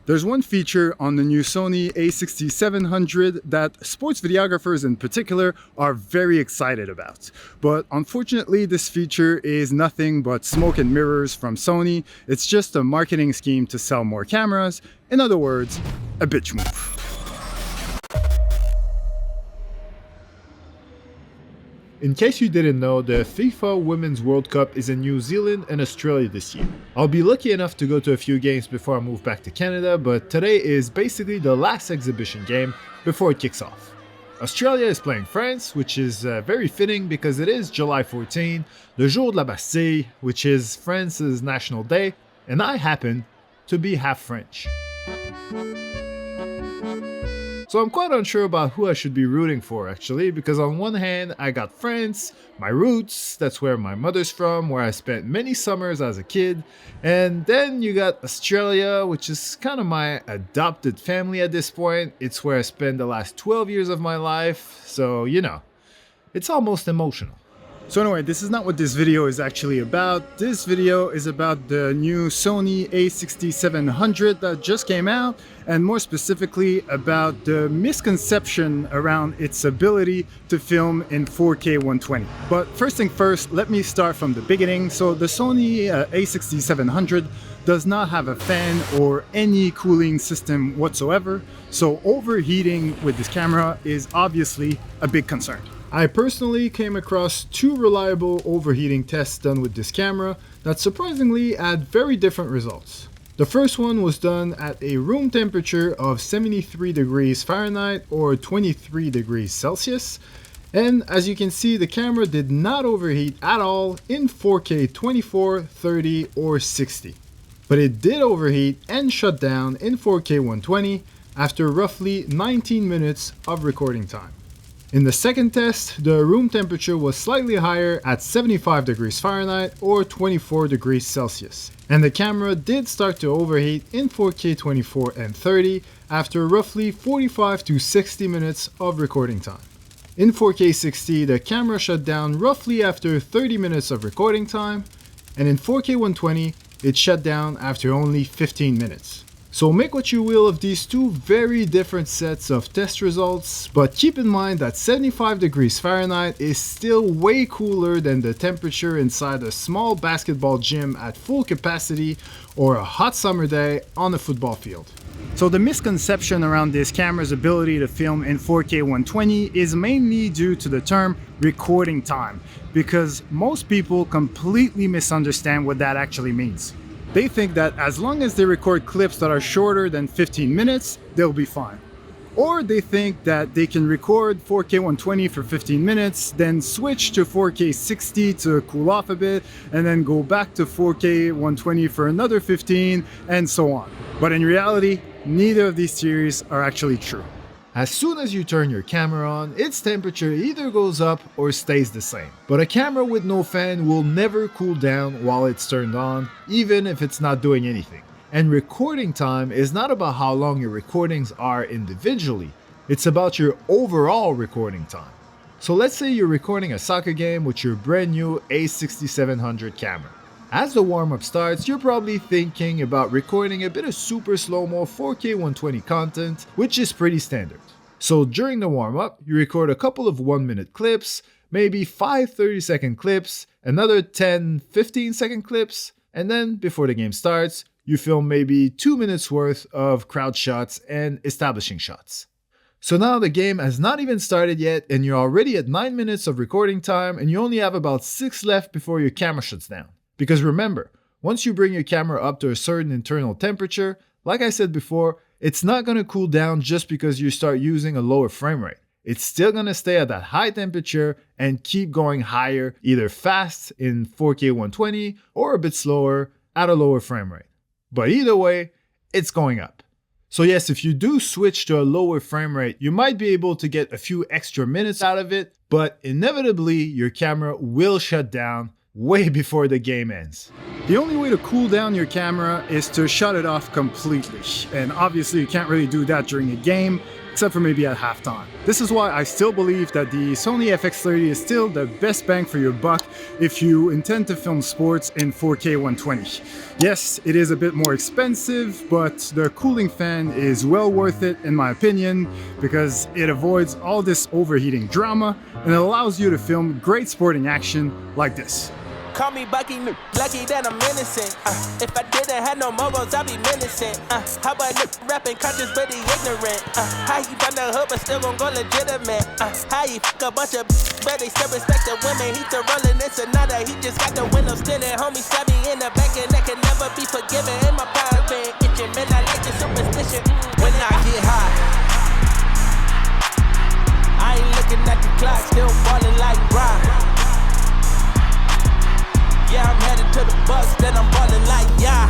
There's one feature on the new Sony A6700 that sports videographers in particular are very excited about. But unfortunately, this feature is nothing but smoke and mirrors from Sony. It's just a marketing scheme to sell more cameras. In other words, a bitch move. In case you didn't know, the FIFA Women's World Cup is in New Zealand and Australia this year. I'll be lucky enough to go to a few games before I move back to Canada, but today is basically the last exhibition game before it kicks off. Australia is playing France, which is very fitting because it is July 14, le jour de la Bastille, which is France's national day, and I happen to be half French. So I'm quite unsure about who I should be rooting for actually, because on one hand I got France, my roots, that's where my mother's from, where I spent many summers as a kid, and then you got Australia, which is kind of my adopted family at this point. It's where I spent the last 12 years of my life, so you know, it's almost emotional. So anyway, this is not what this video is actually about. This video is about the new Sony A6700 that just came out, and more specifically about the misconception around its ability to film in 4K 120. But first thing first, let me start from the beginning. So the Sony A6700 does not have a fan or any cooling system whatsoever. So overheating with this camera is obviously a big concern. I personally came across two reliable overheating tests done with this camera that surprisingly had very different results. The first one was done at a room temperature of 73 degrees Fahrenheit or 23 degrees Celsius, and as you can see, the camera did not overheat at all in 4K 24, 30 or 60. But it did overheat and shut down in 4K 120 after roughly 19 minutes of recording time. In the second test, the room temperature was slightly higher at 75 degrees Fahrenheit or 24 degrees Celsius, and the camera did start to overheat in 4K 24 and 30 after roughly 45 to 60 minutes of recording time. In 4K 60, the camera shut down roughly after 30 minutes of recording time, and in 4K 120, it shut down after only 15 minutes. So make what you will of these two very different sets of test results, but keep in mind that 75 degrees Fahrenheit is still way cooler than the temperature inside a small basketball gym at full capacity or a hot summer day on a football field. So the misconception around this camera's ability to film in 4K 120 is mainly due to the term recording time, because most people completely misunderstand what that actually means. They think that as long as they record clips that are shorter than 15 minutes, they'll be fine. Or they think that they can record 4K 120 for 15 minutes, then switch to 4K 60 to cool off a bit, and then go back to 4K 120 for another 15, and so on. But in reality, neither of these theories are actually true. As soon as you turn your camera on, its temperature either goes up or stays the same. But a camera with no fan will never cool down while it's turned on, even if it's not doing anything. And recording time is not about how long your recordings are individually, it's about your overall recording time. So let's say you're recording a soccer game with your brand new A6700 camera. As the warm-up starts, you're probably thinking about recording a bit of super slow-mo 4K 120 content, which is pretty standard. So during the warm-up, you record a couple of 1-minute clips, maybe 5 30-second clips, another 10 15-second clips, and then before the game starts, you film maybe 2 minutes worth of crowd shots and establishing shots. So now the game has not even started yet and you're already at 9 minutes of recording time and you only have about 6 left before your camera shuts down. Because remember, once you bring your camera up to a certain internal temperature, like I said before, it's not going to cool down just because you start using a lower frame rate. It's still going to stay at that high temperature and keep going higher, either fast in 4K 120 or a bit slower at a lower frame rate. But either way, it's going up. So yes, if you do switch to a lower frame rate, you might be able to get a few extra minutes out of it, but inevitably your camera will shut down way before the game ends. The only way to cool down your camera is to shut it off completely. And obviously you can't really do that during a game. except for maybe at halftime. This is why I still believe that the Sony FX30 is still the best bang for your buck if you intend to film sports in 4K 120. Yes, it is a bit more expensive, but the cooling fan is well worth it in my opinion, because it avoids all this overheating drama and it allows you to film great sporting action like this. Call me Bucky, lucky that I'm innocent. If I didn't have no morals, I'd be menacing. How about rapping conscious but he ignorant? How he from the hood but still gon' go legitimate? How he fuck a bunch of but they still respect the women? He still rollin' this another, he just got the windows tinted. Homie stab me in the back and that can never be forgiven. In my prime been itching, man, I like the superstition. When I get high, I ain't looking at the clock, still ballin' like rock. Yeah, I'm headed to the Bucks, then I'm ballin' like yeah.